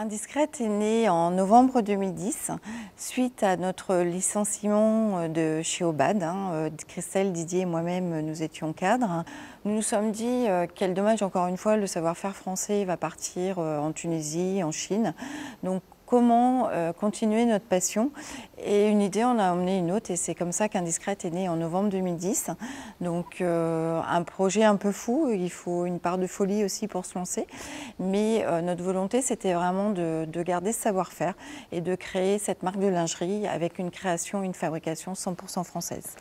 Indiscrète est née en novembre 2010 suite à notre licenciement de chez Obad. Christelle, Didier et moi-même, nous étions cadres. Nous nous sommes dit quel dommage, encore une fois, le savoir-faire français va partir en Tunisie, en Chine. Donc comment continuer notre passion? Et une idée en a emmené une autre et c'est comme ça qu'Indiscrète est née en novembre 2010. Donc un projet un peu fou, il faut une part de folie aussi pour se lancer. Mais notre volonté, c'était vraiment de garder ce savoir-faire et de créer cette marque de lingerie avec une création, une fabrication 100% française.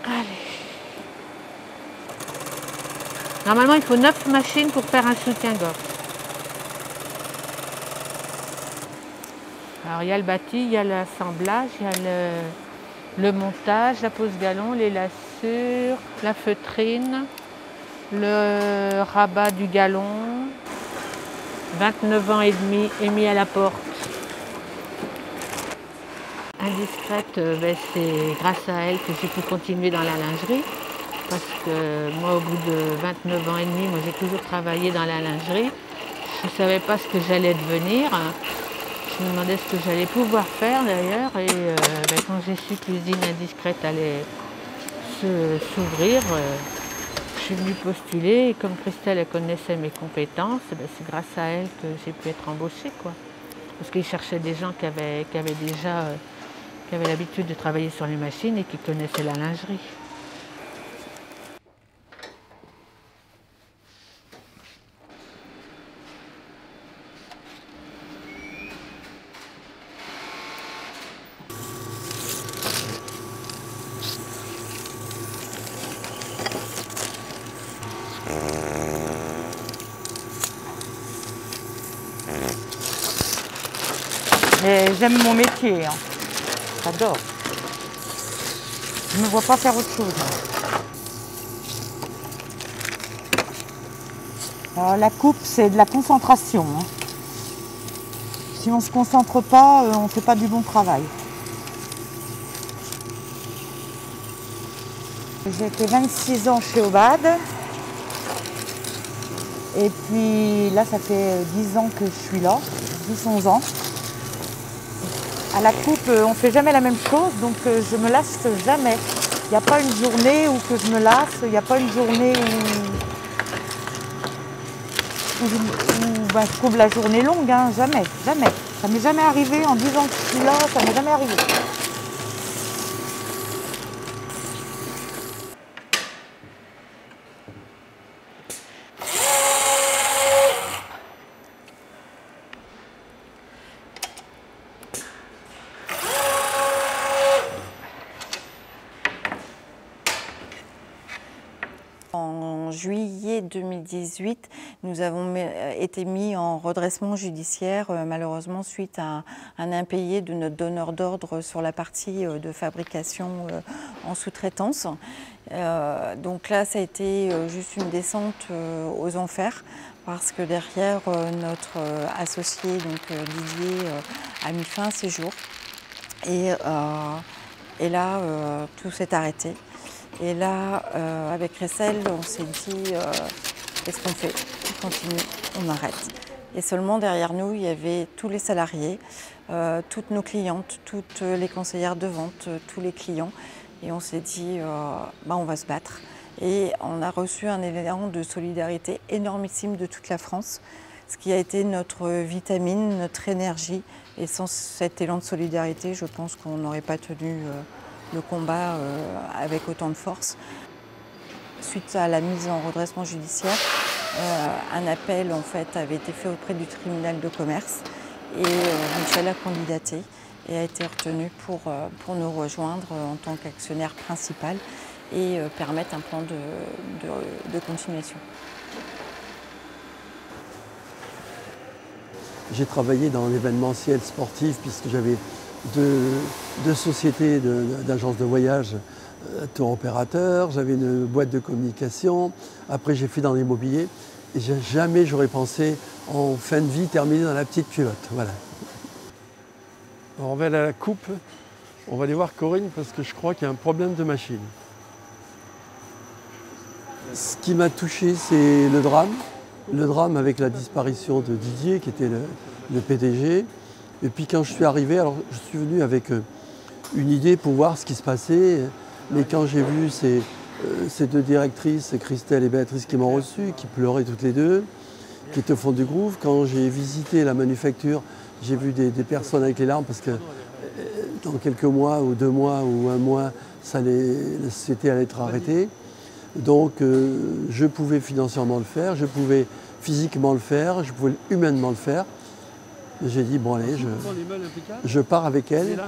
Allez. Normalement, il faut 9 machines pour faire un soutien-gorge. Alors, il y a le bâti, il y a l'assemblage, il y a le montage, la pose galon, les lassures, la feutrine, le rabat du galon. 29 ans et demi émis à la porte. Indiscrète, c'est grâce à elle que j'ai pu continuer dans la lingerie. Parce que moi, au bout de 29 ans et demi, j'ai toujours travaillé dans la lingerie. Je ne savais pas ce que j'allais devenir. Je me demandais ce que j'allais pouvoir faire d'ailleurs. Et quand j'ai su que l'usine Indiscrète allait s'ouvrir, je suis venue postuler. Et comme Christelle elle connaissait mes compétences, c'est grâce à elle que j'ai pu être embauchée, quoi. Parce qu'ils cherchaient des gens qui avaient l'habitude de travailler sur les machines et qui connaissaient la lingerie. J'aime mon métier, hein. J'adore. Je ne me vois pas faire autre chose. Alors, la coupe, c'est de la concentration, hein. Si on ne se concentre pas, on ne fait pas du bon travail. J'ai fait 26 ans chez Obad. Et puis là, ça fait 10 ans que je suis là, 10-11 ans. À la coupe, on ne fait jamais la même chose, donc je me lasse jamais. Il n'y a pas une journée où que je me lasse, il n'y a pas une journée où je trouve la journée longue, hein, jamais, jamais. Ça m'est jamais arrivé en 10 ans que je suis là, ça m'est jamais arrivé. En juillet 2018, nous avons été mis en redressement judiciaire, malheureusement suite à un impayé de notre donneur d'ordre sur la partie de fabrication en sous-traitance. Donc là, ça a été juste une descente aux enfers, parce que derrière, notre associé, donc Didier, a mis fin à ses jours. Et là, tout s'est arrêté. Et là, avec Christelle, on s'est dit, qu'est-ce qu'on fait? On continue, on arrête. Et seulement derrière nous, il y avait tous les salariés, toutes nos clientes, toutes les conseillères de vente, tous les clients. Et on s'est dit, on va se battre. Et on a reçu un élan de solidarité énormissime de toute la France, ce qui a été notre vitamine, notre énergie. Et sans cet élan de solidarité, je pense qu'on n'aurait pas tenu le combat avec autant de force. Suite à la mise en redressement judiciaire, un appel en fait avait été fait auprès du tribunal de commerce et Michel a candidaté et a été retenu pour nous rejoindre en tant qu'actionnaire principal et permettre un plan de continuation. J'ai travaillé dans l'événementiel sportif puisque j'avais deux sociétés d'agences de voyage tour opérateur, j'avais une boîte de communication. Après, j'ai fait dans l'immobilier. Et jamais j'aurais pensé en fin de vie terminer dans la petite culotte. Voilà. Alors on va aller à la coupe. On va aller voir Corinne parce que je crois qu'il y a un problème de machine. Ce qui m'a touché, c'est le drame. Le drame avec la disparition de Didier, qui était le PDG. Et puis quand je suis arrivé, alors je suis venu avec une idée pour voir ce qui se passait. Mais quand j'ai vu ces deux directrices, Christelle et Béatrice, qui m'ont reçu, qui pleuraient toutes les deux, qui étaient au fond du gouffre, quand j'ai visité la manufacture, j'ai vu des personnes avec les larmes parce que dans quelques mois ou 2 mois ou 1 mois, la société allait être arrêtée. Donc je pouvais financièrement le faire, je pouvais physiquement le faire, je pouvais humainement le faire. J'ai dit, bon allez, je pars avec elle.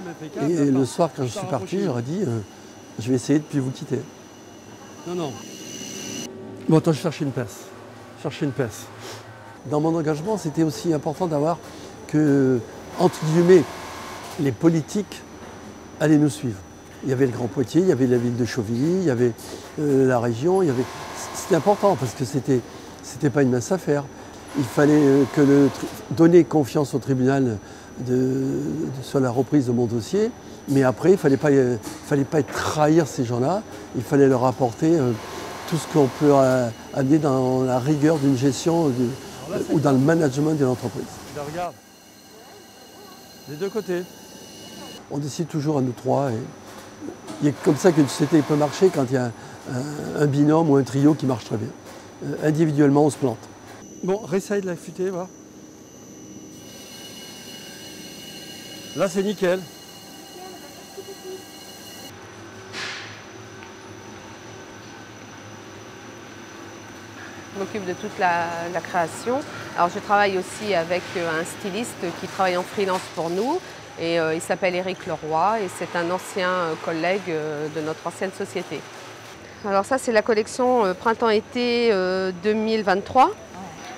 Et le soir, quand je suis parti, j'aurais dit, je vais essayer de ne plus vous quitter. Non. Bon, attends, je cherchais une place. Dans mon engagement, c'était aussi important d'avoir que, entre guillemets, les politiques allaient nous suivre. Il y avait le Grand Poitiers, il y avait la ville de Chauvilly, il y avait la région. C'était important parce que c'était pas une mince affaire. Il fallait donner confiance au tribunal sur la reprise de mon dossier. Mais après, il ne fallait pas trahir ces gens-là. Il fallait leur apporter tout ce qu'on peut amener dans la rigueur d'une gestion ou dans le management d'une entreprise. Regarde, des deux côtés. On décide toujours à nous trois. Il y a comme ça qu'une société peut marcher quand il y a un binôme ou un trio qui marche très bien. Individuellement, on se plante. Bon, réessaye de l'affûter, va. Là, c'est nickel. Je m'occupe de toute la création. Alors je travaille aussi avec un styliste qui travaille en freelance pour nous. Et il s'appelle Éric Leroy et c'est un ancien collègue de notre ancienne société. Alors ça c'est la collection printemps-été 2023.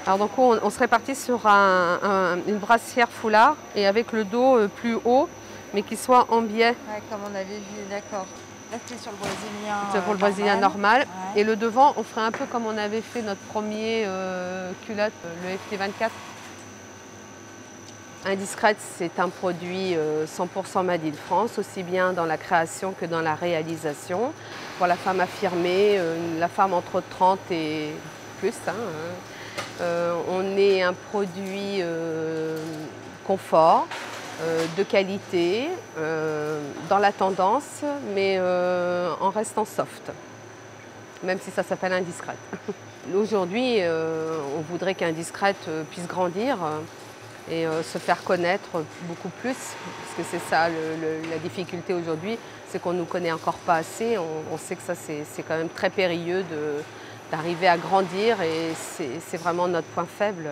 Alors donc on se répartit sur une brassière foulard et avec le dos plus haut mais qui soit en biais. Ouais, comme on avait vu, d'accord. Là, c'était sur le brésilien. C'est pour le brésilien normal. Ouais. Et le devant, on ferait un peu comme on avait fait notre premier culotte, le FT24. Indiscrète, c'est un produit 100% made in France, aussi bien dans la création que dans la réalisation. Pour la femme affirmée, la femme entre 30 et plus. On est un produit confort, de qualité, dans la tendance, mais en restant soft, même si ça s'appelle Indiscrète. Aujourd'hui, on voudrait qu'Indiscrète puisse grandir et se faire connaître beaucoup plus, parce que c'est ça la difficulté aujourd'hui, c'est qu'on ne nous connaît encore pas assez. On sait que ça c'est quand même très périlleux d'arriver à grandir et c'est vraiment notre point faible.